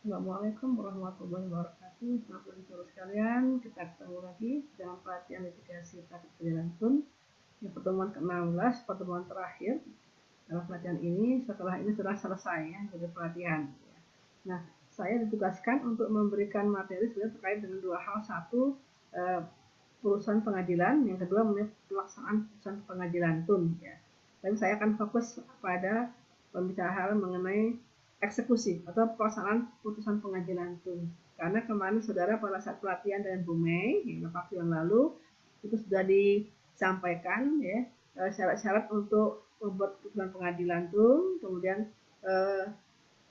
Assalamualaikum warahmatullahi wabarakatuh. Bapak Ibu sekalian, kita ketemu lagi dalam pelatihan litigasi praktik pengadilan tun yang pertemuan ke-16, pertemuan terakhir dalam pelatihan ini. Setelah ini sudah selesai ya, dari pelatihan. Nah, saya ditugaskan untuk memberikan materi sebenarnya terkait dengan dua hal. Satu, putusan pengadilan, yang kedua pelaksanaan putusan pengadilan tun ya. Tapi saya akan fokus pada pembicaraan mengenai eksekusi atau pelaksanaan putusan pengadilan tun. Karena kemarin saudara pada saat pelatihan dengan Bu Mei beberapa waktu yang lalu itu sudah disampaikan ya syarat-syarat untuk membuat putusan pengadilan tun, kemudian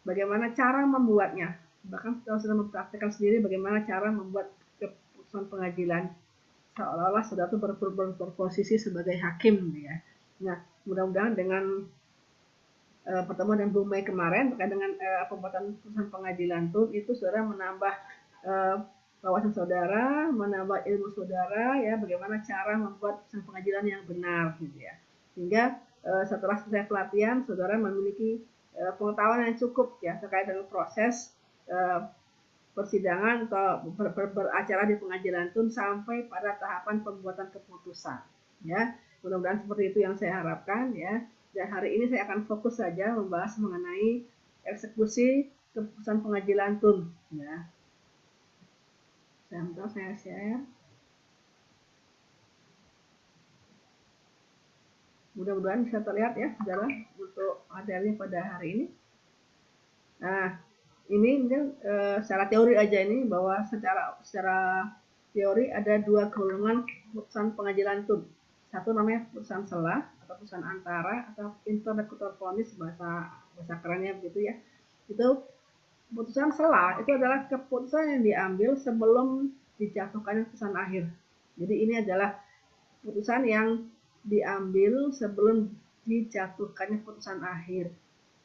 bagaimana cara membuatnya. Bahkan kita sudah mempraktikkan sendiri bagaimana cara membuat keputusan pengadilan seolah-olah saudara itu berposisi sebagai hakim ya. Nah, mudah-mudahan dengan pertemuan dengan Bu Mei kemarin terkait dengan pembuatan putusan pengadilan tun itu saudara menambah wawasan saudara, menambah ilmu saudara ya, bagaimana cara membuat putusan pengadilan yang benar gitu ya. Sehingga setelah selesai pelatihan saudara memiliki pengetahuan yang cukup ya terkait dengan proses persidangan atau beracara di pengadilan tun sampai pada tahapan pembuatan keputusan ya. Mudah-mudahan seperti itu yang saya harapkan ya. Dan hari ini saya akan fokus saja membahas mengenai eksekusi keputusan pengadilan tun ya. Contoh saya share. Mudah-mudahan bisa terlihat ya saudara untuk materi pada hari ini. Nah, ini mungkin secara teori aja ini bahwa secara teori ada dua golongan putusan pengadilan tun. Satu namanya putusan selah atau putusan antara atau interlocutor vonis bahasa kerennya begitu ya. Itu putusan selah itu adalah keputusan yang diambil sebelum dijatuhkannya putusan akhir. Jadi ini adalah putusan yang diambil sebelum dijatuhkannya putusan akhir.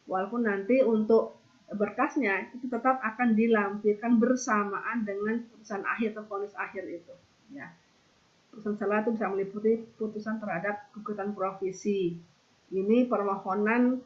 Walaupun nanti untuk berkasnya itu tetap akan dilampirkan bersamaan dengan putusan akhir atau vonis akhir itu ya. Putusan selah itu bisa meliputi putusan terhadap gugatan provisi. Ini permohonan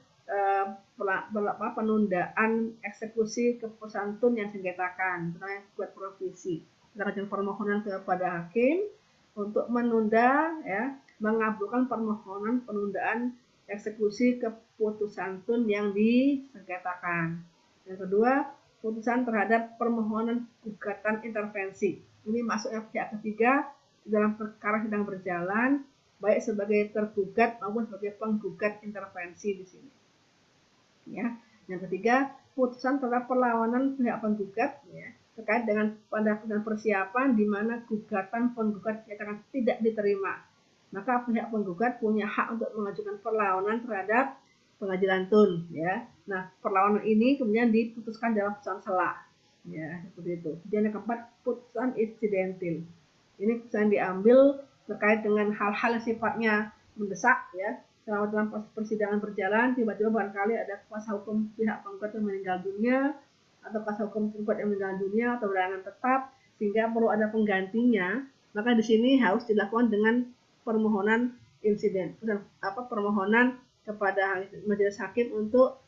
penundaan eksekusi keputusan tun yang sengketakan, namanya gugat provisi. Kita akan permohonan kepada hakim untuk menunda ya, mengabulkan permohonan penundaan eksekusi keputusan tun yang disengketakan. Yang kedua, putusan terhadap permohonan gugatan intervensi. Ini masuknya pihak ketiga dalam perkara sedang berjalan, baik sebagai tergugat maupun sebagai penggugat intervensi di sini. Ya. Yang ketiga, putusan terhadap perlawanan pihak penggugat ya, terkait dengan pada persiapan di mana gugatan penggugat nyatakan tidak diterima. Maka pihak penggugat punya hak untuk mengajukan perlawanan terhadap pengadilan tun ya. Nah, perlawanan ini kemudian diputuskan dalam putusan selah. Ya, seperti itu. Dan yang keempat, putusan insidentil. Ini putusan diambil terkait dengan hal-hal yang sifatnya mendesak ya. Selama dalam persidangan berjalan, tiba-tiba barangkali ada kuasa hukum pihak penggugat yang meninggal dunia, atau kuasa hukum penggugat yang meninggal dunia, atau berhalangan tetap, sehingga perlu ada penggantinya. Maka di sini harus dilakukan dengan permohonan insiden, permohonan kepada majelis hakim untuk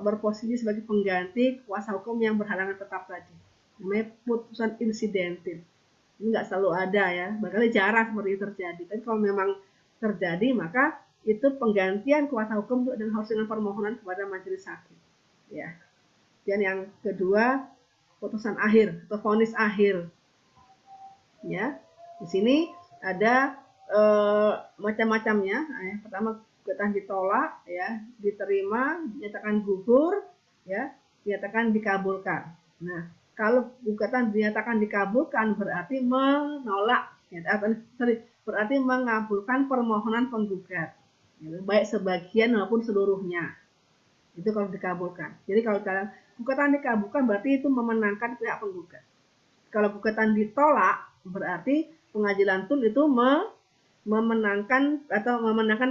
berposisi sebagai pengganti kuasa hukum yang berhalangan tetap tadi. Namanya putusan insidentil. Ini nggak selalu ada ya, barangkali jarang seperti itu terjadi. Tapi kalau memang terjadi, maka itu penggantian kuasa hukum dan harus dengan permohonan kepada majelis hakim. Ya. Dan yang kedua, putusan akhir atau vonis akhir. Ya. Di sini ada macam-macamnya. Ya. Pertama, gugatan ditolak, ya, diterima, dinyatakan gugur, ya, dinyatakan dikabulkan. Nah, kalau gugatan dinyatakan dikabulkan berarti menolak, ya, berarti mengabulkan permohonan penggugat, ya, baik sebagian maupun seluruhnya. Itu kalau dikabulkan. Jadi kalau gugatan dikabulkan berarti itu memenangkan pihak penggugat. Kalau gugatan ditolak berarti pengadilan tun itu memenangkan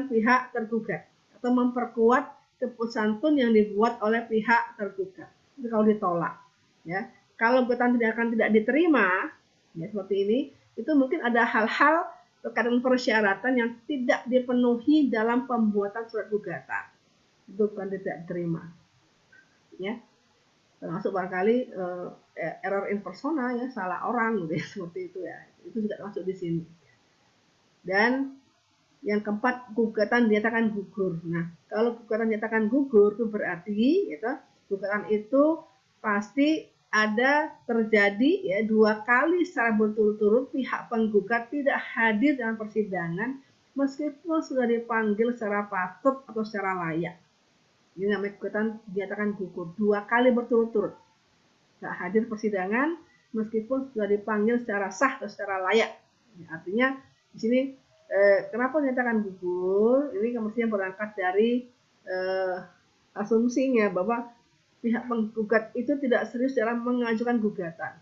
pihak tergugat atau memperkuat keputusan tun yang dibuat oleh pihak tergugat. Itu kalau ditolak, ya. Kalau gugatan tidak diterima, ya seperti ini, itu mungkin ada hal-hal terkait dengan persyaratan yang tidak dipenuhi dalam pembuatan surat gugatan. Itu bukan tidak diterima, ya. termasuk barangkali error in persona ya, salah orang gitu ya, seperti itu ya, itu juga termasuk di sini. Dan yang keempat, gugatan dinyatakan gugur. Nah, kalau gugatan dinyatakan gugur itu berarti gitu, gugatan itu pasti ada terjadi ya 2 kali secara berturut-turut pihak penggugat tidak hadir dalam persidangan meskipun sudah dipanggil secara patut atau secara layak. Ini namanya gugatan dinyatakan gugur 2 kali berturut-turut. Tidak hadir persidangan meskipun sudah dipanggil secara sah atau secara layak. Artinya di sini kenapa dinyatakan gugur? Ini mestinya berangkat dari asumsinya bahwa pihak penggugat itu tidak serius dalam mengajukan gugatan.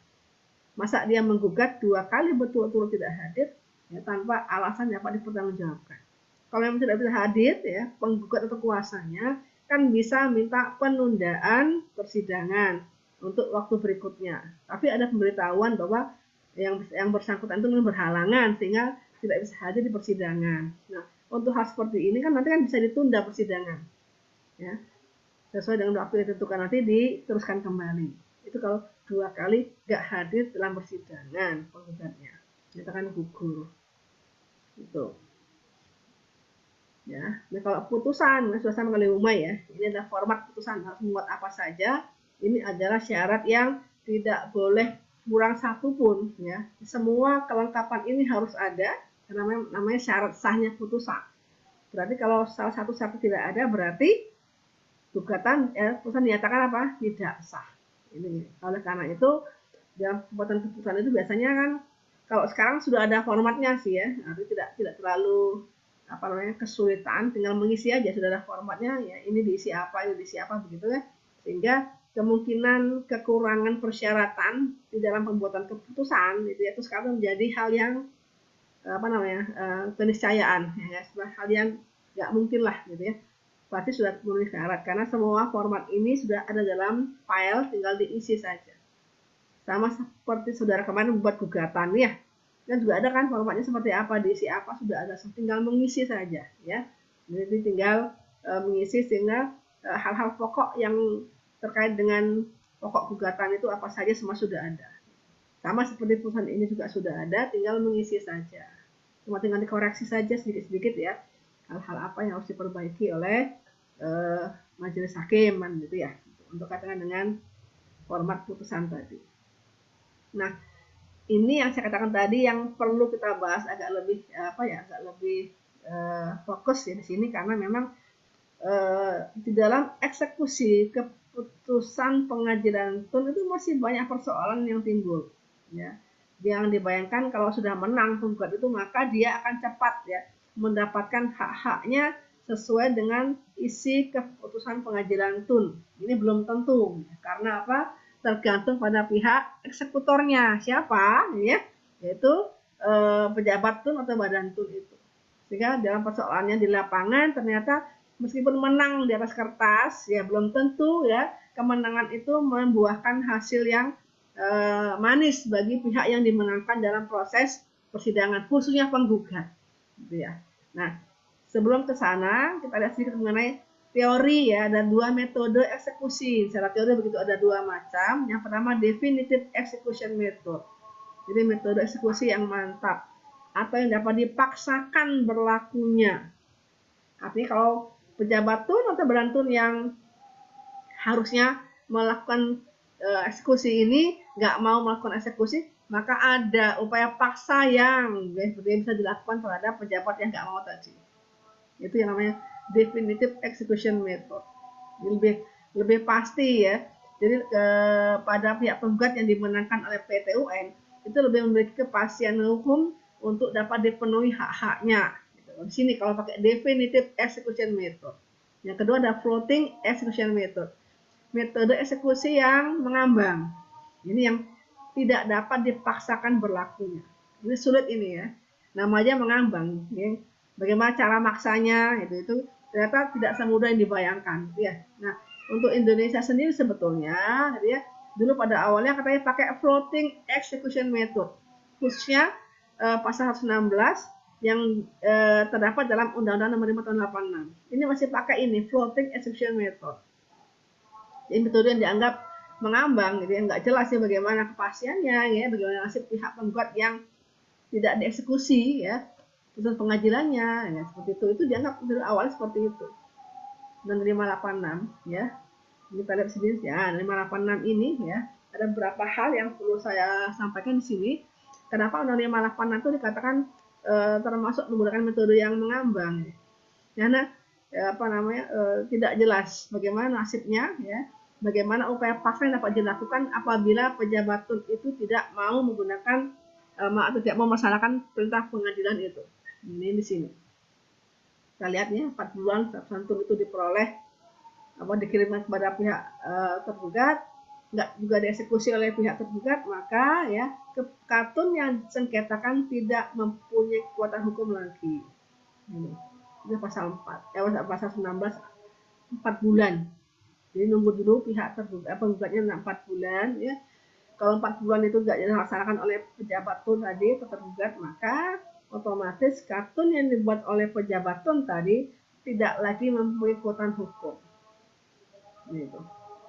Masa dia menggugat 2 kali berturut-turut tidak hadir ya, tanpa alasan dapat dipertanggungjawabkan. Kalau yang tidak bisa hadir ya, penggugat atau kuasanya kan bisa minta penundaan persidangan untuk waktu berikutnya. Tapi ada pemberitahuan bahwa yang bersangkutan itu berhalangan sehingga tidak bisa hadir di persidangan. Nah, untuk hal seperti ini kan nanti kan bisa ditunda persidangan, ya, sesuai dengan waktu yang ditentukan, nanti diteruskan kembali. Itu kalau 2 kali nggak hadir dalam persidangan penggugatnya, nyatakan gugur. Itu. Ya, nah kalau putusan sudah sama kali umai ya, ini adalah format putusan harus membuat apa saja. Ini adalah syarat yang tidak boleh kurang satu pun ya. Semua kelengkapan ini harus ada. Namanya syarat sahnya putusan. Berarti kalau salah satu syarat tidak ada, berarti gugatan putusan dinyatakan apa? Tidak sah. Ini oleh karena itu dalam pembuatan putusan itu biasanya kan kalau sekarang sudah ada formatnya sih ya, artinya tidak terlalu apa namanya kesulitan, tinggal mengisi aja, sudah ada formatnya ya, ini diisi apa, ini diisi apa begitu ya, sehingga kemungkinan kekurangan persyaratan di dalam pembuatan keputusan itu sekarang menjadi hal yang apa namanya keniscayaan ya, hal yang nggak mungkin lah gitu ya, pasti sudah memenuhi syarat karena semua format ini sudah ada dalam file, tinggal diisi saja. Sama seperti saudara kemarin membuat gugatan ya, dan juga ada kan formatnya seperti apa, diisi apa, sudah ada, tinggal mengisi saja ya. Jadi tinggal mengisi sehingga hal-hal pokok yang terkait dengan pokok gugatan itu apa saja semua sudah ada. Sama seperti putusan ini juga sudah ada, tinggal mengisi saja. Cuma tinggal dikoreksi saja sedikit-sedikit ya, hal-hal apa yang harus diperbaiki oleh majelis hakim gitu ya, untuk kaitan dengan format putusan tadi. Nah, ini yang saya katakan tadi yang perlu kita bahas agak lebih agak lebih fokus ya di sini, karena memang di dalam eksekusi keputusan pengadilan tun itu masih banyak persoalan yang timbul ya. Jangan dibayangkan kalau sudah menang penggugat itu maka dia akan cepat ya mendapatkan hak-haknya sesuai dengan isi keputusan pengadilan tun. Ini belum tentu karena apa? Tergantung pada pihak eksekutornya siapa ya, yaitu pejabat tun atau badan tun itu. Sehingga dalam persoalannya di lapangan ternyata meskipun menang di atas kertas ya belum tentu ya kemenangan itu membuahkan hasil yang manis bagi pihak yang dimenangkan dalam proses persidangan, khususnya penggugat gitu ya. Nah, sebelum ke sana kita lihat sedikit mengenai teori ya, ada 2 metode eksekusi. Secara teori begitu ada 2 macam. Yang pertama definitive execution method. Jadi metode eksekusi yang mantap atau yang dapat dipaksakan berlakunya. Artinya kalau pejabat tun atau badan tun yang harusnya melakukan eksekusi ini nggak mau melakukan eksekusi, maka ada upaya paksa yang bisa dilakukan terhadap pejabat yang nggak mau tadi. Itu yang namanya definitive execution method. Lebih pasti ya. Jadi pada pihak penggugat yang dimenangkan oleh PT UN itu lebih memiliki kepastian hukum untuk dapat dipenuhi hak-haknya. Di sini kalau pakai definitive execution method. Yang kedua ada floating execution method. Metode eksekusi yang mengambang. Ini yang tidak dapat dipaksakan berlakunya. Ini sulit ini ya. Namanya mengambang. Ya. Bagaimana cara maksanya itu ternyata tidak semudah yang dibayangkan. Ya. Nah, untuk Indonesia sendiri sebetulnya, ya, dulu pada awalnya katanya pakai floating execution method. Khususnya pasal 116 yang terdapat dalam Undang-Undang Nomor 5 Tahun 86. Ini masih pakai ini floating execution method. Ini metode yang dianggap mengambang gitu ya, nggak jelas ya bagaimana kepastiannya ya, bagaimana nasib pihak penggugat yang tidak dieksekusi ya putusan pengadilannya ya, seperti itu dianggap dari awal seperti itu. Dan 586 ya, kita lihat sini ya, 586 ini ya, ada beberapa hal yang perlu saya sampaikan di sini. Kenapa Undang 586 itu dikatakan termasuk menggunakan metode yang mengambang ya. Karena tidak jelas bagaimana nasibnya ya, bagaimana upaya paksa yang dapat dilakukan apabila pejabat tun itu tidak mau menggunakan atau tidak mau melaksanakan perintah pengadilan itu. Ini di sini kita lihat ya, 4 bulan santun itu diperoleh dikirimkan kepada pihak tergugat, nggak juga dieksekusi oleh pihak tergugat, maka ya katun yang sengketakan tidak mempunyai kekuatan hukum lagi. Ini pasal 4 pasal 19 4 bulan. Jadi nunggu dulu pihak tergugat penggugatnya 4 bulan ya. Kalau 4 bulan itu nggak dilaksanakan oleh pejabat tun tadi atau tergugat, maka otomatis katun yang dibuat oleh pejabat tun tadi tidak lagi mempunyai kekuatan hukum. Gitu.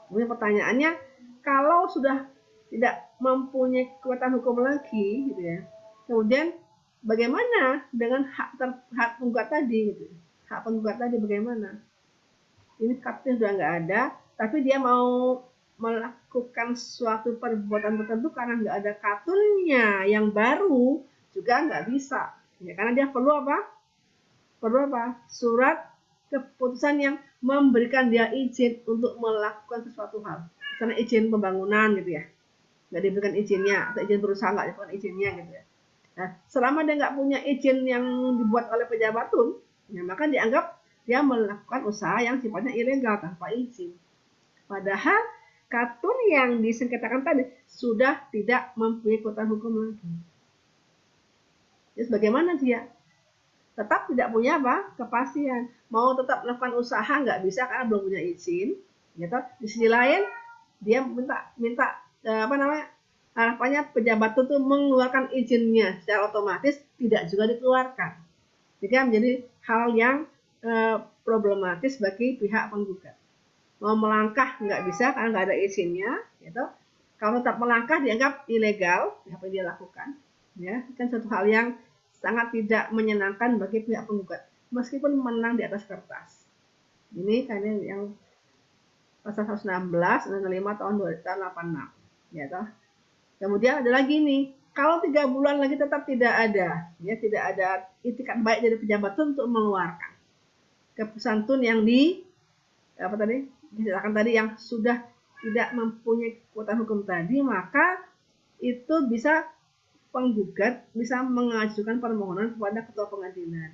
Kemudian pertanyaannya, kalau sudah tidak mempunyai kekuatan hukum lagi, gitu ya, kemudian bagaimana dengan hak penggugat tadi? Gitu. Hak penggugat tadi bagaimana? Ini katanya sudah nggak ada, tapi dia mau melakukan suatu perbuatan tertentu karena nggak ada katulnya yang baru juga nggak bisa. Ya, karena dia perlu apa? Perlu apa? Surat keputusan yang memberikan dia izin untuk melakukan sesuatu hal. Misalnya izin pembangunan gitu ya, nggak diberikan izinnya, atau izin berusaha nggak diberikan izinnya gitu ya. Nah, selama dia nggak punya izin yang dibuat oleh pejabat tun, ya maka dianggap dia melakukan usaha yang sifatnya ilegal tanpa izin. Padahal katun yang disengketakan tadi sudah tidak mempunyai kekuatan hukum lagi. Jadi bagaimana dia? Tetap tidak punya apa? Kepastian. Mau tetap melakukan usaha nggak bisa karena belum punya izin. Gitu. Di sisi lain dia minta harapannya pejabat itu mengeluarkan izinnya secara otomatis tidak juga dikeluarkan. Jika menjadi hal yang problematis bagi pihak penggugat. Mau melangkah nggak bisa karena nggak ada izinnya. Gitu. Kalau tetap melangkah dianggap ilegal apa yang dia lakukan. Ya, kan suatu hal yang sangat tidak menyenangkan bagi pihak penggugat, meskipun menang di atas kertas. Ini kan yang pasal 116 dan 5 tahun 2086. Ya toh. Kemudian ada lagi nih, kalau 3 bulan lagi tetap tidak ada, ya tidak ada itikat baik dari pejabat tun untuk mengeluarkan keputusan tun yang dinyatakan tadi yang sudah tidak mempunyai kekuatan hukum tadi, maka itu bisa penggugat bisa mengajukan permohonan kepada ketua pengadilan,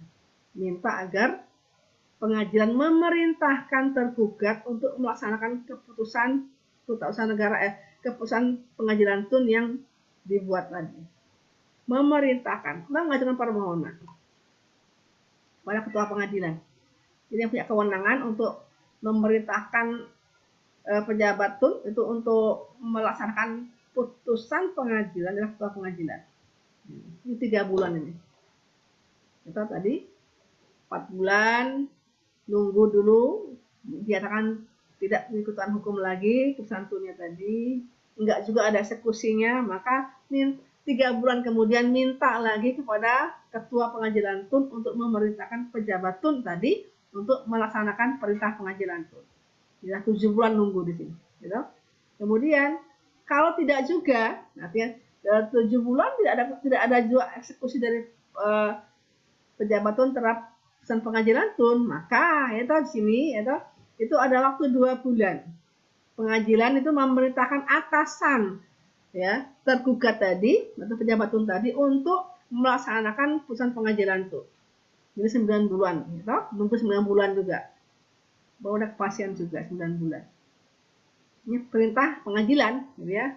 minta agar pengadilan memerintahkan tergugat untuk melaksanakan keputusan keputusan pengadilan tun yang dibuat tadi. Memerintahkan, mengajukan permohonan kepada ketua pengadilan. Jadi yang punya kewenangan untuk memerintahkan pejabat tun itu untuk melaksanakan putusan pengadilan adalah ketua pengadilan. Ini 3 bulan ini. Kita tadi 4 bulan nunggu dulu dinyatakan tidak mengikuti hukum lagi putusan tunnya tadi, enggak juga ada eksekusinya, maka 3 bulan kemudian minta lagi kepada ketua pengadilan tun untuk memerintahkan pejabat tun tadi untuk melaksanakan perintah pengadilan tun. Ya 7 bulan nunggu di sini, gitu. Kemudian kalau tidak juga, artinya 7 bulan tidak ada juga eksekusi dari pejabat tun terhadap putusan pengadilan tun, maka itu di sini itu ada waktu 2 bulan. Pengadilan itu memerintahkan atasan ya tergugat tadi atau pejabat tun tadi untuk melaksanakan putusan pengadilan tun. Jadi 9 bulan, gitu. Nunggu 9 bulan juga. Baru ada kepastian juga 9 bulan. Ini perintah pengadilan, gitu ya.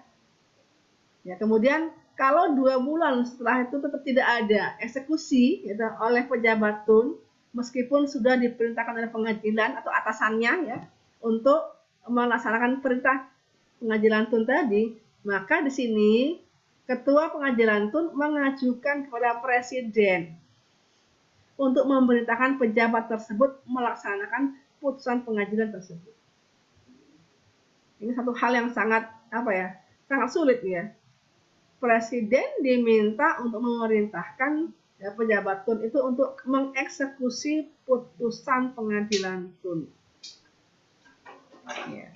Ya, kemudian kalau 2 bulan setelah itu tetap tidak ada eksekusi gitu, oleh pejabat tun, meskipun sudah diperintahkan oleh pengadilan atau atasannya ya untuk melaksanakan perintah pengadilan tun tadi, maka di sini ketua pengadilan tun mengajukan kepada presiden untuk memerintahkan pejabat tersebut melaksanakan putusan pengadilan tersebut. Ini satu hal yang sangat sangat sulit ya. Presiden diminta untuk memerintahkan pejabat tun itu untuk mengeksekusi putusan pengadilan tun. Ya.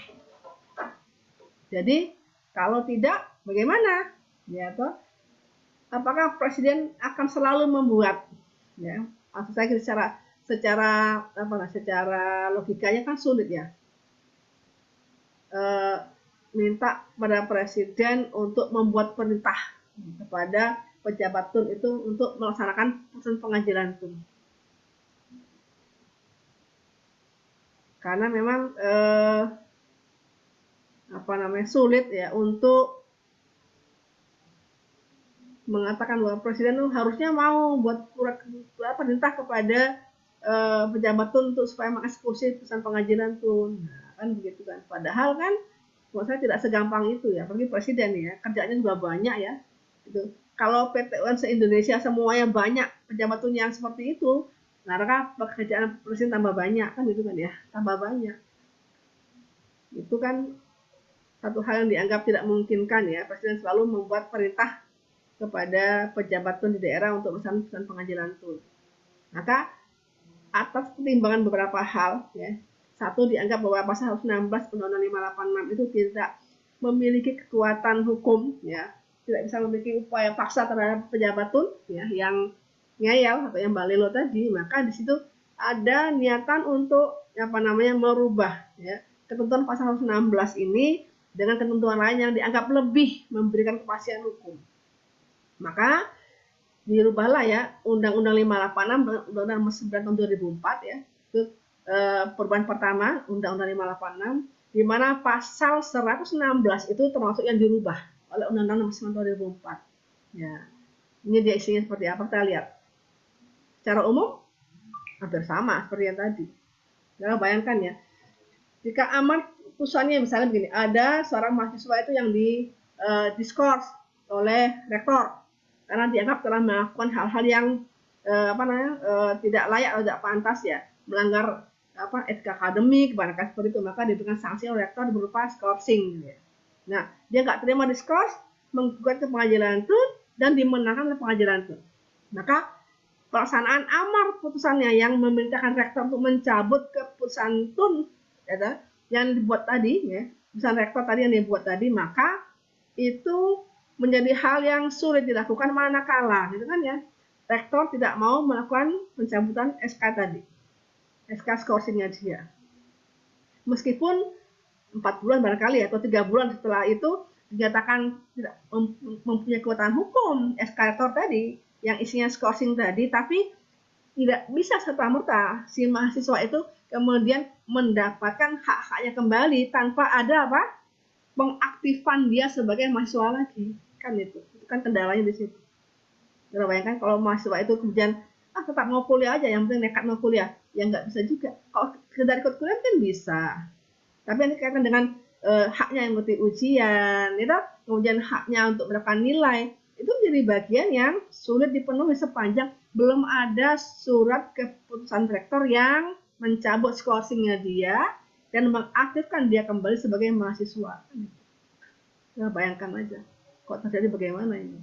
Jadi kalau tidak, bagaimana? Ya, toh? Apakah presiden akan selalu membuat? Ya, maksud saya secara logikanya kan sulit ya. Minta pada presiden untuk membuat perintah kepada pejabat tun itu untuk melaksanakan putusan pengadilan tun. Karena memang sulit ya untuk mengatakan bahwa presiden itu harusnya mau buat perintah kepada pejabat tun untuk supaya mengeksekusi putusan pengadilan tun. Nah, kan begitu kan. Padahal kan menurut saya tidak segampang itu ya, apalagi presiden ya, kerjanya juga banyak ya. Gitu. Kalau PT UN se-Indonesia semuanya banyak pejabat tun yang seperti itu, maka pekerjaan presiden tambah banyak kan gitu kan ya, tambah banyak. Itu kan satu hal yang dianggap tidak memungkinkan ya, presiden selalu membuat perintah kepada pejabat tun di daerah untuk urusan pengadilan tun. Maka atas pertimbangan beberapa hal ya, satu dianggap bahwa pasal 116 Undang-Undang 586 itu tidak memiliki kekuatan hukum ya, tidak bisa memiliki upaya paksa terhadap pejabat tun ya yang ngeyel atau yang balelo tadi, maka di situ ada niatan untuk merubah ya ketentuan pasal 116 ini dengan ketentuan lain yang dianggap lebih memberikan kepastian hukum. Maka dirubahlah ya Undang-Undang 586 Undang-Undang Nomor 9 Tahun 2004 ya. Itu perubahan pertama Undang-Undang 586 di mana pasal 116 itu termasuk yang dirubah oleh Undang-Undang Nomor 9 Tahun 2004. Ya. Ini dia isinya seperti apa kita lihat. Secara umum hampir sama seperti yang tadi. Nah, bayangkan ya. Jika amar putusannya misalnya begini, ada seorang mahasiswa itu yang diskors oleh rektor karena dianggap telah melakukan hal-hal yang tidak layak atau tidak pantas ya, melanggar etika akademik, bahkan seperti itu, maka diberikan sanksi oleh rektor berupa skorsing. Ya. Nah, dia nggak terima diskors, menggugat ke pengadilan tun dan dimenangkan oleh pengadilan tun. Maka pelaksanaan amar putusannya yang memerintahkan rektor untuk mencabut keputusan tun ya, yang dibuat tadi ya, putusan rektor tadi yang dibuat tadi, maka itu menjadi hal yang sulit dilakukan manakala gitu kan ya, rektor tidak mau melakukan pencabutan SK tadi, SK skorsingnya dia, meskipun 4 bulan barangkali atau 3 bulan setelah itu dinyatakan tidak mempunyai kekuatan hukum SK rektor tadi yang isinya skorsing tadi, tapi tidak bisa serta-merta si mahasiswa itu kemudian mendapatkan hak-haknya kembali tanpa ada pengaktifan dia sebagai mahasiswa lagi, kan itu kan kendalanya di situ. Kita bayangkan kalau mahasiswa itu kemudian tetap mau kuliah aja, yang penting nekat mau kuliah, ya nggak bisa juga. Kalau sekedar ikut kuliah kan bisa, tapi ini kaitan dengan haknya yang mengikuti ujian, itu kemudian haknya untuk mendapatkan nilai, itu menjadi bagian yang sulit dipenuhi sepanjang belum ada surat keputusan rektor yang mencabut skorsingnya dia dan mengaktifkan dia kembali sebagai mahasiswa. Ya, bayangkan aja, kok terjadi bagaimana ini.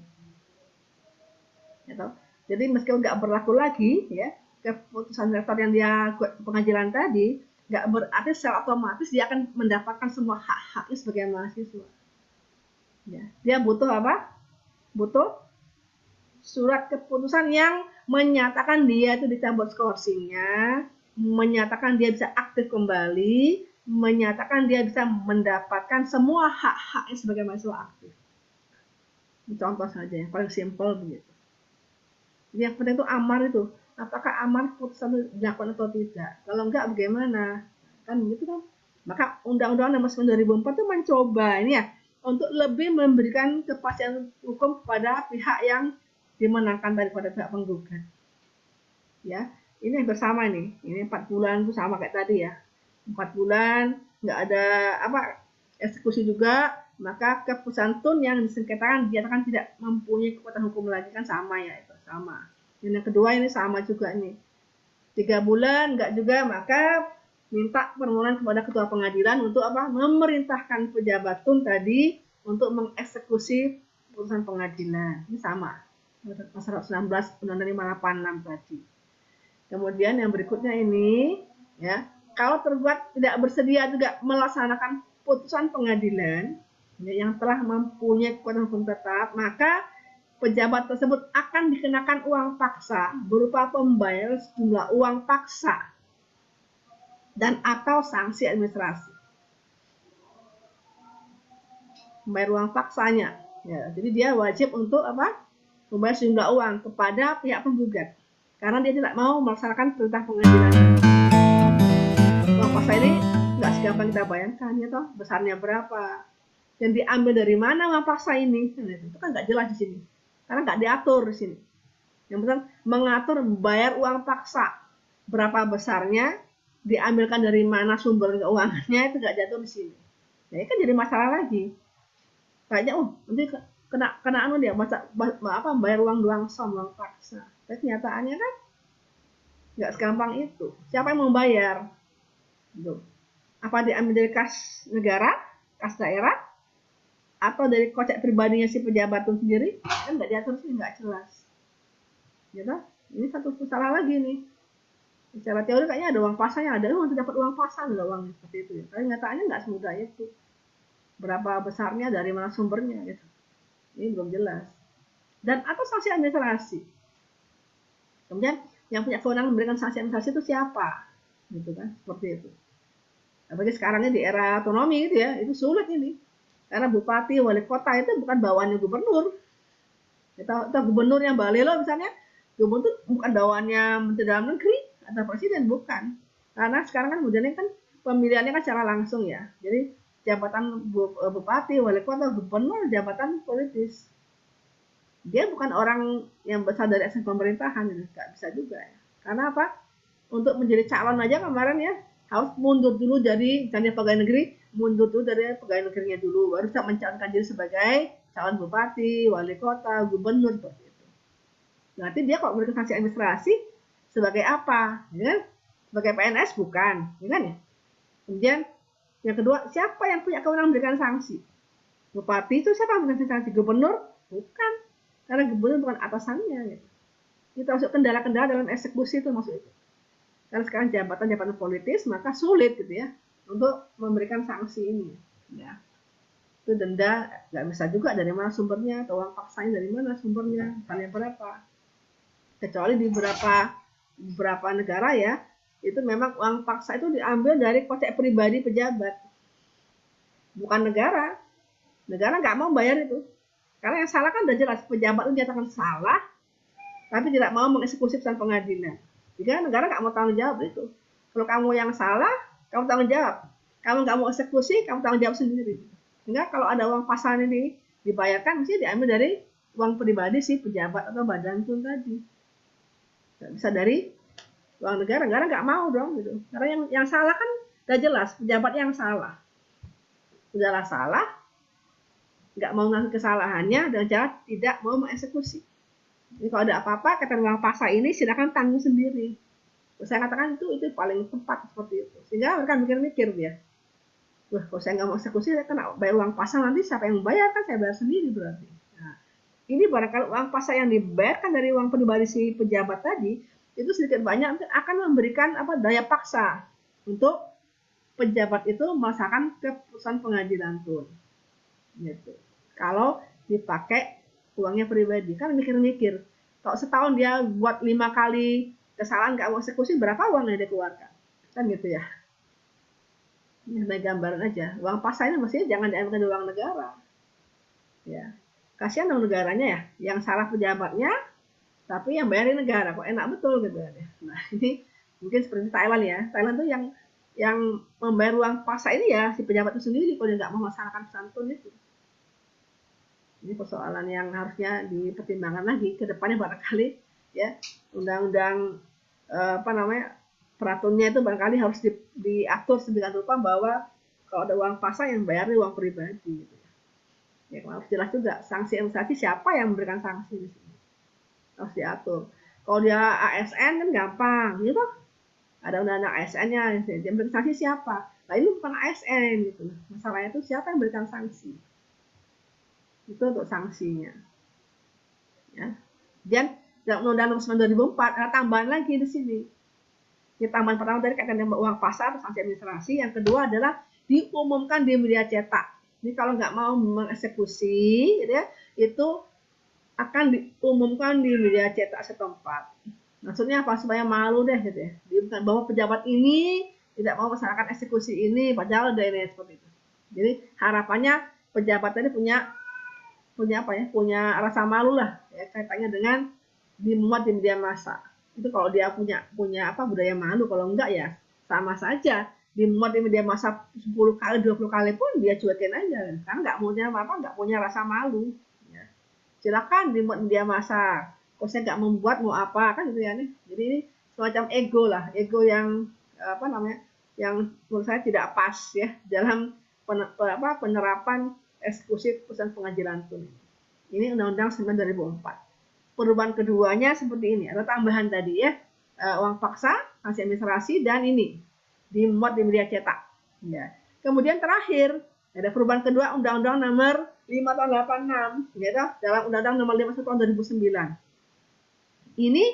Ya, jadi meskipun nggak berlaku lagi ya keputusan rektor yang dia pengadilan tadi, nggak berarti secara otomatis dia akan mendapatkan semua hak-haknya sebagai mahasiswa. Ya, dia butuh apa? Butuh surat keputusan yang menyatakan dia itu dicabut skorsingnya, menyatakan dia bisa aktif kembali, menyatakan dia bisa mendapatkan semua hak-haknya sebagai mahasiswa aktif. Ini contoh saja yang paling simpel begitu. Yang penting itu amar itu, apakah amar putusan dilakukan atau tidak. Kalau enggak bagaimana? Kan begitu kan. Maka Undang-Undang Nomor 9 2004 itu mencoba ini ya untuk lebih memberikan kepastian hukum kepada pihak yang dimenangkan daripada pihak penggugat. Ya, ini bersama nih. Ini 4 bulan itu sama kayak tadi ya. 4 bulan nggak ada eksekusi juga, maka keputusan tun yang disengketakan dinyatakan tidak mempunyai kekuatan hukum lagi, kan sama ya, itu sama. Dan yang kedua ini sama juga nih, 3 bulan nggak juga, maka minta permohonan kepada ketua pengadilan untuk apa? Memerintahkan pejabat tun tadi untuk mengeksekusi putusan pengadilan. Ini sama. Pasal 119 Undang-Undang 586 tadi. Kemudian yang berikutnya ini, ya, kalau tergugat tidak bersedia juga melaksanakan putusan pengadilan ya, yang telah mempunyai kekuatan hukum tetap, maka pejabat tersebut akan dikenakan uang paksa berupa pembayaran sejumlah uang paksa dan atau sanksi administrasi. Membayar uang paksanya. Ya, jadi dia wajib untuk apa? Membayar sejumlah uang kepada pihak penggugat karena dia tidak mau melaksanakan perintah pengadilan. Uang paksa ini nggak segampang kita bayangkan ya toh, besarnya berapa, yang diambil dari mana uang paksa ini, itu kan nggak jelas di sini karena nggak diatur di sini. Yang penting mengatur bayar uang paksa berapa besarnya, diambilkan dari mana sumber keuangannya, itu nggak jatuh di sini. Ya kan jadi masalah lagi. Kayaknya nanti kena anu dia bayar uang doang uang paksa. Tapi kenyataannya kan nggak segampang itu. Siapa yang membayar? Gitu. Apa diambil dari kas negara, kas daerah, atau dari kocek pribadinya si pejabat itu sendiri? Kan nggak diatur sih, nggak jelas. Gitu? Ini satu masalah lagi nih. Secara teori kayaknya ada uang pasanya, ada nanti dapat uang pasan, ada uang seperti itu ya. Tapi nyatanya nggak semudah itu. Berapa besarnya, dari mana sumbernya gitu. Ini belum jelas. Dan atau sanksi administrasi. Kemudian yang punya kewenangan memberikan sanksi administrasi itu siapa? Gitu kan, seperti itu. Apalagi sekarangnya di era otonomi gitu ya, itu sulit ini. Karena bupati, wali kota itu bukan bawaannya gubernur. Atau gubernur yang balelo misalnya, gubernur bukan bawaannya menteri dalam negeri atau presiden, bukan. Karena sekarang kan modelnya kan pemilihannya kan secara langsung ya. Jadi jabatan bupati, wali kota, gubernur, jabatan politis. Dia bukan orang yang besar dari asas pemerintahan, nggak bisa juga ya. Karena apa? Untuk menjadi calon aja kemarin ya harus mundur dulu jadi misalnya pegawai negeri, mundur dulu dari pegawai negerinya dulu, baru bisa mencalonkan diri sebagai calon bupati, wali kota, gubernur seperti itu. Berarti dia kalau memberikan sanksi administrasi sebagai apa? Ya, sebagai PNS bukan, ya kan ya? Kemudian yang kedua, siapa yang punya kewenangan memberikan sanksi? Bupati itu siapa yang memberikan sanksi? Gubernur? Bukan. Karena gubernur bukan atasannya. Gitu. Ini termasuk kendala-kendala dalam eksekusi itu maksud itu. Karena sekarang jabatan politis, maka sulit gitu ya untuk memberikan sanksi ini. Ya. Itu denda nggak bisa juga dari mana sumbernya, atau uang paksanya dari mana sumbernya, misalnya berapa. Kecuali di beberapa negara ya, itu memang uang paksa itu diambil dari kocek pribadi pejabat. Bukan negara. Negara nggak mau bayar itu. Karena yang salah kan udah jelas, pejabat itu dinyatakan salah, tapi tidak mau mengeksekusi putusan pengadilan. Jika negara nggak mau tanggung jawab itu. Kalau kamu yang salah, kamu tanggung jawab. Kamu nggak mau eksekusi, kamu tanggung jawab sendiri. Sehingga kalau ada uang pasangan ini dibayarkan, mesti diambil dari uang pribadi si pejabat atau badan itu tadi. Nggak bisa dari uang negara. Negara nggak mau dong gitu. Karena yang salah kan udah jelas, pejabat yang salah. Udahlah salah, nggak mau ngaku kesalahannya dan tidak mau mengeksekusi. Jadi kalau ada apa-apa, kata uang paksa ini silakan tanggung sendiri. Saya katakan itu paling tepat seperti itu. Sehingga mereka mikir-mikir dia. Wah, kalau saya nggak mau eksekusi, saya kena bayar uang pasang, nanti siapa yang membayar? Kan saya bayar sendiri berarti. Nah, ini barangkali uang pasang yang dibayarkan dari uang pribadi si pejabat tadi, itu sedikit banyak akan memberikan daya paksa untuk pejabat itu melaksanakan keputusan pengadilan tun. Gitu. Kalau dipakai uangnya pribadi, kan mikir-mikir. Kalau setahun dia buat 5 kali kesalahan nggak mau eksekusi, berapa uang yang dia keluarkan? Kan gitu ya. Ini gambaran aja. Uang pasar ini mestinya jangan diambil dari uang negara. Ya. Kasihan dong negaranya ya. Yang salah pejabatnya, tapi yang bayarin negara. Kok enak betul gitu ya. Nah ini mungkin seperti Thailand ya. Thailand tuh yang membayar uang pasar ini ya si pejabat itu sendiri kalau dia nggak mau melaksanakan santun itu. Ini persoalan yang harusnya dipertimbangkan lagi ke depannya barangkali ya undang-undang peraturannya itu barangkali harus diatur sedemikian rupa bahwa kalau ada uang pasar yang bayarnya uang pribadi gitu. Ya harus jelas juga sanksi administrasi siapa yang memberikan sanksi di sini harus diatur. Kalau dia ASN kan gampang gitu ada undang-undang ASN-nya, yang berikan sanksi siapa? Nah ini bukan ASN gitu. Masalahnya itu siapa yang berikan sanksi? Itu untuk sanksinya. Ya. Dan dalam Undang-Undang Nomor 9 2004 ada tambahan lagi di sini. Ini tambahan pertama tadi kaitan dengan uang pasar atau sanksi administrasi. Yang kedua adalah diumumkan di media cetak. Ini kalau nggak mau mengeksekusi, gitu ya, itu akan diumumkan di media cetak setempat. Maksudnya apa? Supaya malu deh gitu ya. Diumumkan bahwa pejabat ini tidak mau melaksanakan eksekusi ini, padahal udah ini seperti itu. Jadi harapannya pejabat tadi punya apa ya? Punya rasa malu lah ya, kaitannya dengan dimuat di media massa. Itu kalau dia punya apa budaya malu, kalau enggak ya sama saja dimuat di media massa 10 kali 20 kali pun dia cuekin aja karena nggak punya nggak punya rasa malu ya. Silakan dimuat media massa, kok saya nggak membuat mau apa kan gitu ya nih. Jadi ini semacam ego lah, ego yang apa namanya, yang menurut saya tidak pas ya dalam penerapan eksekusi putusan pengadilan tun. Ini Undang-Undang 9 2004. Perubahan keduanya seperti ini, ada tambahan tadi ya, uang paksa, sanksi administrasi, dan ini dimuat di media cetak. Ya. Kemudian terakhir ada perubahan kedua Undang-Undang Nomor 5 tahun 86, ya, dalam Undang-Undang Nomor 51 tahun 2009. Ini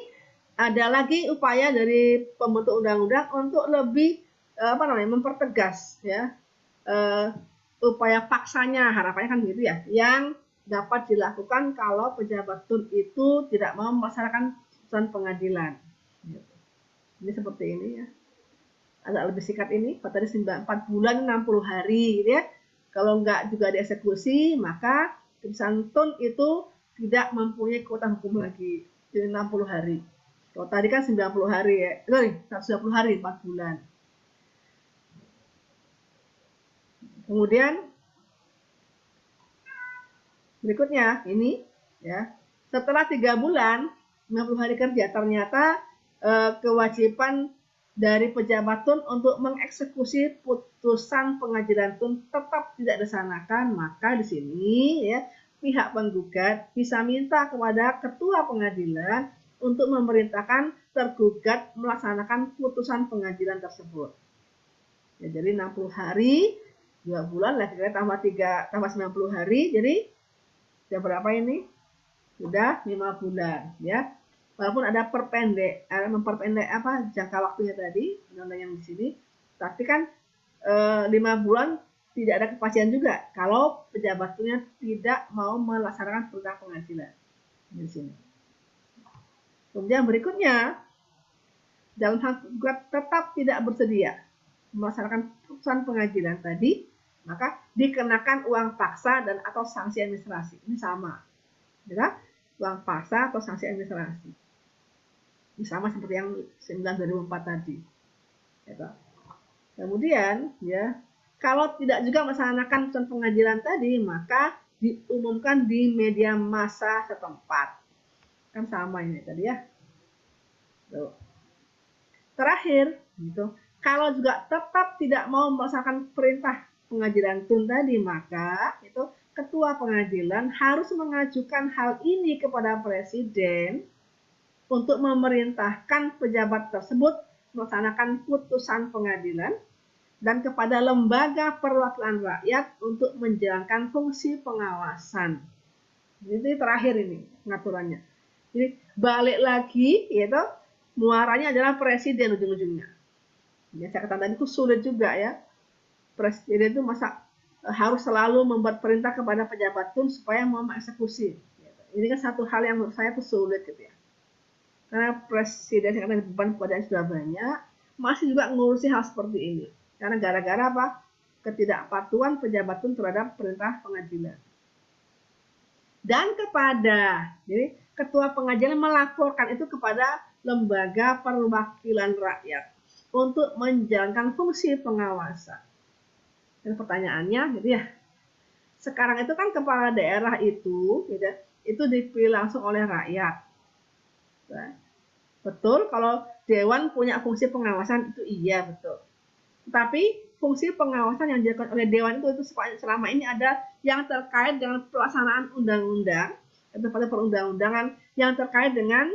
ada lagi upaya dari pembentuk undang-undang untuk lebih mempertegas ya upaya paksanya, harapannya kan gitu ya, yang dapat dilakukan kalau pejabat tun itu tidak mau melaksanakan putusan pengadilan. Ini seperti ini ya. Agak lebih singkat ini, tadi 4 bulan 60 hari gitu ya. Kalau enggak juga dieksekusi, maka putusan tun itu tidak mempunyai kekuatan hukum lagi. Jadi 60 hari. Kalau tadi kan 90 hari ya. Sorry, 120 hari, 4 bulan. Kemudian berikutnya ini ya, setelah 3 bulan 50 hari kerja ternyata kewajiban dari pejabat tun untuk mengeksekusi putusan pengadilan tun tetap tidak dilaksanakan, maka di sini ya pihak penggugat bisa minta kepada ketua pengadilan untuk memerintahkan tergugat melaksanakan putusan pengadilan tersebut. Ya, jadi 60 hari, 2 bulan lah, kira-kira tambah 90 hari, jadi sudah berapa ini? Sudah 5 bulan ya. Walaupun ada memperpendek jangka waktunya tadi, undang-undang yang di sini, tapi kan 5 bulan tidak ada kepastian juga kalau pejabatnya tidak mau melaksanakan perintah pengadilan di sini. Kemudian berikutnya, dalam hal tetap tidak bersedia melaksanakan putusan pengadilan tadi, maka dikenakan uang paksa dan atau sanksi administrasi. Ini sama, ya, uang paksa atau sanksi administrasi. Sama seperti yang 9 2004 tadi. Ya, kemudian ya, kalau tidak juga melaksanakan putusan pengadilan tadi, maka diumumkan di media massa setempat. Kan sama ini tadi ya. Tuh. Terakhir, gitu. Kalau juga tetap tidak mau melaksanakan perintah pengadilan tun tadi, maka itu ketua pengadilan harus mengajukan hal ini kepada presiden untuk memerintahkan pejabat tersebut melaksanakan putusan pengadilan dan kepada lembaga perwakilan rakyat untuk menjalankan fungsi pengawasan. Jadi terakhir ini pengaturannya. Jadi balik lagi, yaitu muaranya adalah presiden ujung-ujungnya. Ya, saya katakan tadi itu sulit juga ya. Presiden itu harus selalu membuat perintah kepada pejabat tun supaya mau mengeksekusi. Ini kan satu hal yang menurut saya itu sulit gitu ya. Karena presiden yang beban kepada sudah banyak, masih juga ngurusi hal seperti ini. Karena gara-gara apa? Ketidakpatuhan pejabat tun terhadap perintah pengadilan. Dan jadi ketua pengadilan melaporkan itu kepada lembaga perwakilan rakyat untuk menjalankan fungsi pengawasan. Dan pertanyaannya gitu ya, sekarang itu kan kepala daerah itu dipilih langsung oleh rakyat. Nah, betul, kalau dewan punya fungsi pengawasan itu iya betul. Tapi fungsi pengawasan yang dilakukan oleh dewan itu selama ini ada yang terkait dengan pelaksanaan undang-undang atau pada perundang-undangan yang terkait dengan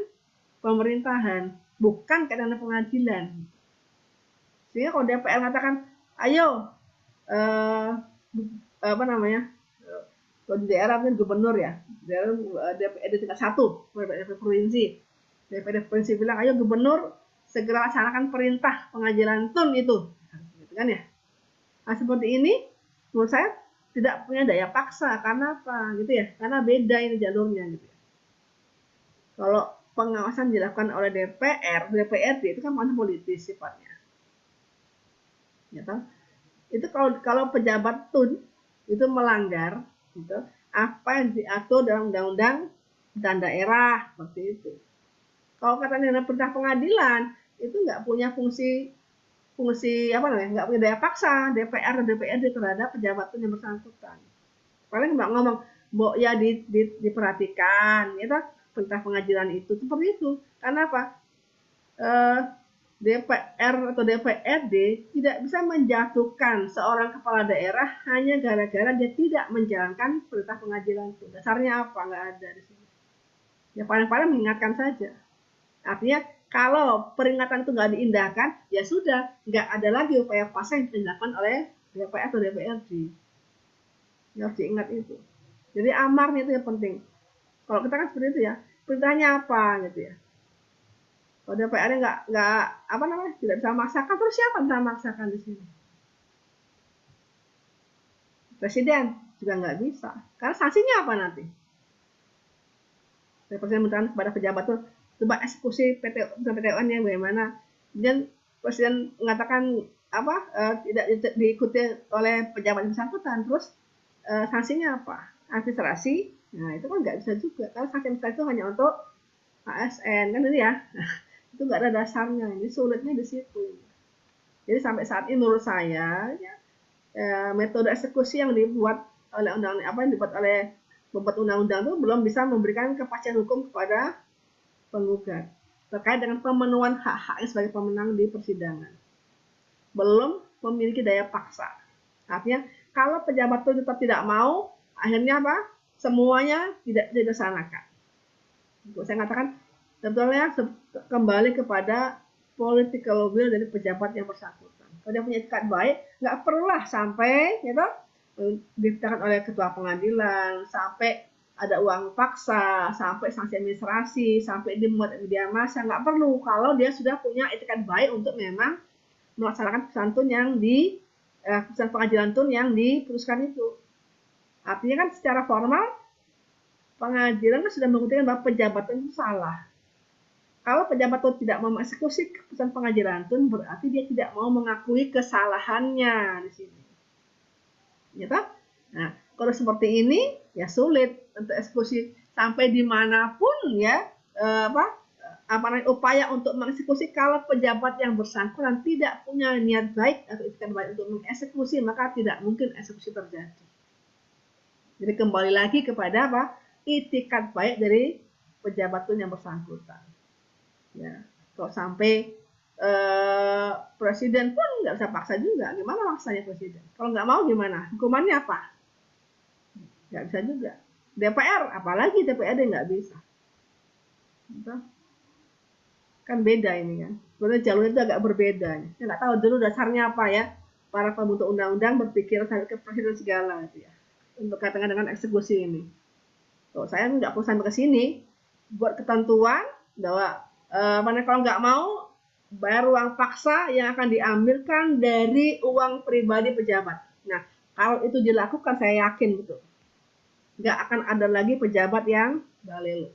pemerintahan, bukan dengan pengadilan. Sehingga kalau DPR mengatakan, ayo apa namanya, kalau di daerah kan gubernur ya, daerah DPRD tingkat 1, DPRD provinsi. DPRD provinsi bilang, ayo gubernur segera laksanakan perintah pengajilan tun itu, gitu kan ya. Nah seperti ini, menurut saya tidak punya daya paksa, karena apa gitu ya? Karena beda ini jalurnya gitu. Kalau pengawasan dilakukan oleh DPR, DPRD itu kan pengawasan politis sifatnya. Ya toh? Itu kalau pejabat tun itu melanggar gitu, apa yang diatur dalam undang-undang dan daerah seperti itu. Kalau katanya perintah pengadilan itu nggak punya fungsi apa namanya, nggak punya daya paksa DPR dan DPRD terhadap pejabat tun yang bersangkutan. Paling nggak ngomong, mbok ya diperhatikan, itu perintah pengadilan itu seperti itu. Karena apa? DPR atau DPRD tidak bisa menjatuhkan seorang kepala daerah hanya gara-gara dia tidak menjalankan perintah pengadilan itu. Dasarnya apa? Nggak ada di sini. Ya paling-paling mengingatkan saja. Artinya kalau peringatan itu nggak diindahkan, ya sudah, nggak ada lagi upaya paksa yang dilakukan oleh DPR atau DPRD. Ya, harus diingat itu. Jadi amarnya itu yang penting. Kalau kita kan seperti itu ya, perintahnya apa gitu ya. Kalau DPR-nya nggak apa namanya, tidak bisa memaksakan, terus siapa bisa memaksakan di sini? Presiden juga nggak bisa. Karena sanksinya apa nanti? Presiden menerangkan kepada pejabat tuh, coba eksekusi PTUN-nya bagaimana. Dan presiden mengatakan apa, tidak diikuti oleh pejabat yang bersangkutan, terus sanksinya apa? Administrasi. Nah itu kan nggak bisa juga. Karena sanksi administrasi itu hanya untuk ASN kan itu ya. Itu nggak ada dasarnya. Ini sulitnya di situ. Jadi sampai saat ini menurut saya ya, metode eksekusi yang dibuat oleh pembuat undang-undang itu belum bisa memberikan kepastian hukum kepada penggugat terkait dengan pemenuhan hak-haknya sebagai pemenang di persidangan. Belum memiliki daya paksa. Artinya kalau pejabat itu tetap tidak mau, akhirnya apa? Semuanya tidak dilaksanakan. Saya katakan sebetulnya kembali kepada political will dari pejabat yang bersangkutan. Kalau dia punya etikat baik, nggak perlulah sampai gitu diberikan oleh ketua pengadilan, sampai ada uang paksa, sampai sanksi administrasi, sampai dimuat media massa, nggak perlu kalau dia sudah punya etikat baik untuk memang melaksanakan putusan tun yang putusan pengadilan tun yang diputuskan itu. Artinya kan secara formal pengadilan kan sudah membuktikan bahwa pejabat itu salah. Kalau pejabat itu tidak mau mengeksekusi keputusan pengadilan tun, berarti dia tidak mau mengakui kesalahannya di sini. Ya toh? Nah, kalau seperti ini ya sulit untuk eksekusi sampai dimanapun ya upaya untuk mengeksekusi kalau pejabat yang bersangkutan tidak punya niat baik atau itikat baik untuk mengeksekusi, maka tidak mungkin eksekusi terjadi. Jadi kembali lagi kepada apa? Itikat baik dari pejabat yang bersangkutan. Ya, kalau sampai presiden pun nggak bisa paksa juga. Gimana maksanya presiden? Kalau nggak mau gimana? Hukumannya apa? Nggak bisa juga. DPR, apalagi DPRD nggak bisa. Gitu. Kan beda ini kan. Sebenarnya jalurnya itu agak berbeda. Saya nggak tahu dulu dasarnya apa ya. Para pembentuk undang-undang berpikir sampai ke presiden segala gitu ya. Untuk katakan dengan eksekusi ini. Kalau saya nggak perlu sampai ke sini, buat ketentuan bahwa kalau nggak mau bayar uang paksa yang akan diambilkan dari uang pribadi pejabat. Nah, kalau itu dilakukan saya yakin betul, nggak akan ada lagi pejabat yang balelo.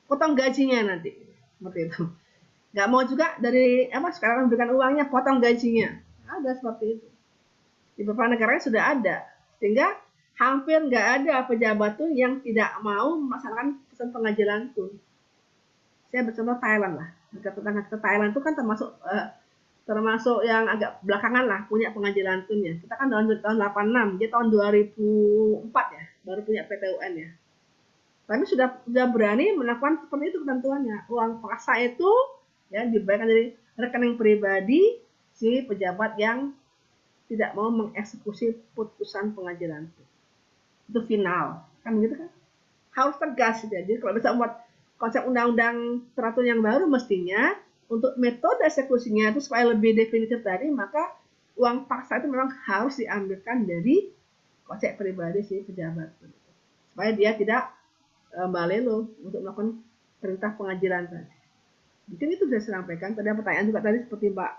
Potong gajinya nanti, seperti itu. Nggak mau juga dari sekarang memberikan uangnya, potong gajinya. Ada seperti itu. Di beberapa negara sudah ada, sehingga hampir nggak ada pejabat tuh yang tidak mau melaksanakan putusan pengadilan tuh. Saya bercontoh Thailand lah. Tetangga kita Thailand itu kan termasuk yang agak belakangan lah punya pengadilan tunnya. Kita kan tahun 86, dia tahun 2004 ya baru punya PTUN ya. Tapi sudah berani melakukan seperti itu ketentuannya. Uang paksa itu ya dibayarkan dari rekening pribadi si pejabat yang tidak mau mengeksekusi putusan pengadilan itu final kan begitu kan, harus tegas gitu ya. Jadi kalau bisa buat konsep undang-undang peraturan yang baru mestinya untuk metode eksekusinya itu supaya lebih definitif tadi, maka uang paksa itu memang harus diambilkan dari kocek pribadi si pejabat, supaya dia tidak balelo untuk melakukan perintah pengajilan tadi. Mungkin itu sudah saya sampaikan. Tadi pertanyaan juga tadi seperti Mbak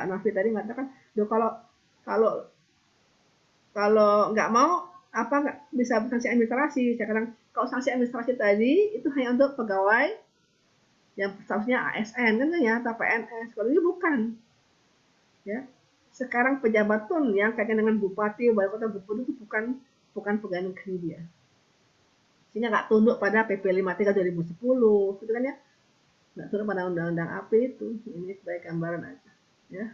Novi tadi mengatakan, kalau kalau kalau nggak mau apa nggak bisa sanksi administrasi. Saya katakan kalau sanksi administrasi tadi itu hanya untuk pegawai yang seharusnya ASN kan ya, atau PNS. Kalau ini bukan, ya. Sekarang pejabat pun yang kaitan dengan bupati, wali kota, gubernur itu bukan pegawai negeri dia. Sehingga nggak tunduk pada PP 53 2010, gitu kan ya. Nggak tunduk pada undang-undang AP itu. Ini sebagai gambaran aja, ya.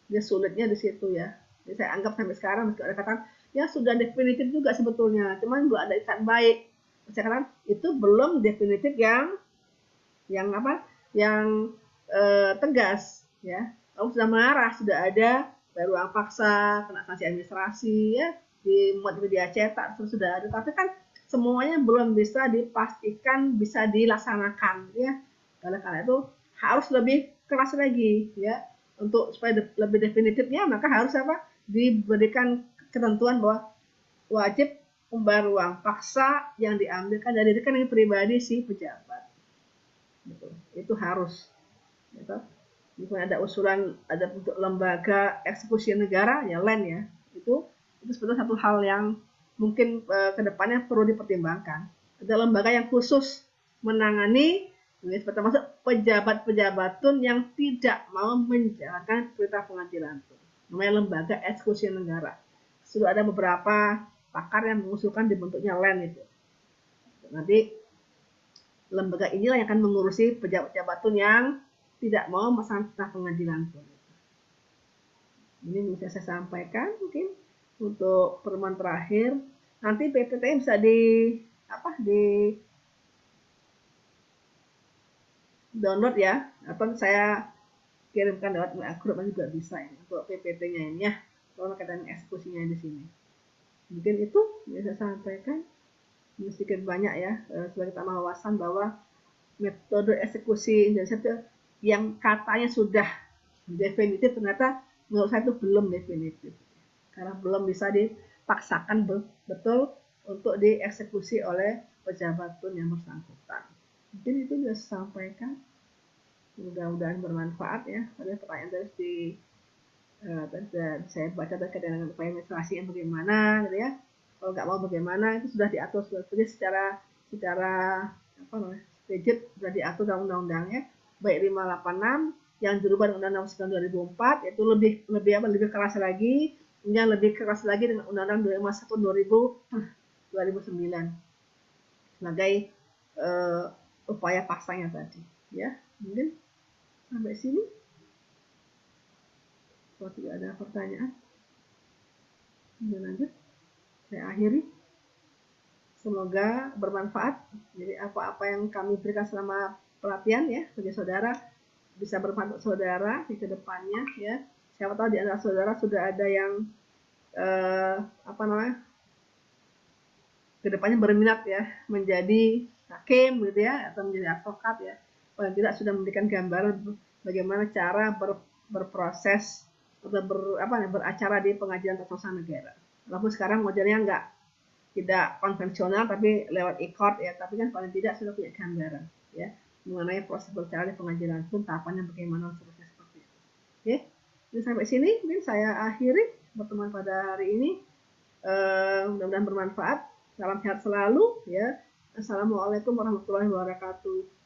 Dia sulitnya di situ ya. Jadi saya anggap sampai sekarang meski ada kata ya sudah definitif juga sebetulnya, cuman belum ada ikat baik. Saya katakan itu belum definitif yang apa? Yang tegas ya. Kalau sudah marah, sudah ada bayar uang paksa, kena sanksi administrasi ya, dimuat media cetak sudah ada, tapi kan semuanya belum bisa dipastikan bisa dilaksanakan ya. Oleh karena itu harus lebih keras lagi ya, untuk supaya lebih definitifnya maka harus apa? Diberikan ketentuan bahwa wajib membayar uang paksa yang diambilkan dari rekening pribadi si pejabat. Gitu. Itu harus. Gitu. Jika ada usulan ada bentuk lembaga eksekusi negara ya LEN ya, itu sebetulnya satu hal yang mungkin kedepannya perlu dipertimbangkan. Ada lembaga yang khusus menangani ini termasuk pejabat-pejabat tun yang tidak mau menjalankan perintah pengadilan tun. Namanya lembaga eksekusi negara. Sudah ada beberapa pakar yang mengusulkan dibentuknya LEN itu. Nanti lembaga inilah yang akan mengurusi pejabat-pejabat tun yang tidak mau melaksanakan perintah pengadilan tun. Ini bisa saya sampaikan mungkin untuk pertemuan terakhir. Nanti PPT bisa di download ya, atau saya kirimkan lewat WA group juga bisa ya, untuk PPT-nya ini ya, kalau kaitan eksekusinya di sini. Mungkin itu bisa saya sampaikan, sedikit banyak ya, sebagai tambahan wawasan bahwa metode eksekusi Indonesia itu yang katanya sudah definitif, ternyata menurut saya itu belum definitif, karena belum bisa dipaksakan betul untuk dieksekusi oleh pejabat tun yang bersangkutan. Mungkin itu bisa saya sampaikan. Mudah-mudahan bermanfaat ya. Ada pertanyaan tadi saya baca terkait dengan upaya administrasi yang bagaimana gitu ya. Kalau nggak mau bagaimana itu sudah diatur secara apa namanya, rigid, sudah diatur dalam undang-undangnya, baik 586 yang dirubah dengan Undang-Undang 9 2004 itu lebih keras lagi, yang lebih keras lagi dengan Undang-Undang 251 2009 sebagai upaya paksanya tadi ya. Mungkin sampai sini. Kalau tidak ada pertanyaan, kita lanjut. Saya akhiri. Semoga bermanfaat. Jadi apa-apa yang kami berikan selama pelatihan ya, bagi saudara bisa bermanfaat saudara di kedepannya ya. Siapa tahu di antara saudara sudah ada yang kedepannya berminat ya menjadi hakim gitu ya, atau menjadi advokat ya. Paling tidak sudah memberikan gambaran bagaimana cara berproses atau beracara di pengadilan tata usaha negara. Walaupun sekarang modelnya tidak konvensional tapi lewat e-court ya, tapi kan paling tidak sudah punya gambaran ya mengenai proses bercara di pengadilan pun tahapannya bagaimana seterusnya seperti itu. Oke, jadi sampai sini mungkin saya akhiri pertemuan pada hari ini. Mudah-mudahan bermanfaat. Salam sehat selalu ya. Assalamualaikum warahmatullahi wabarakatuh.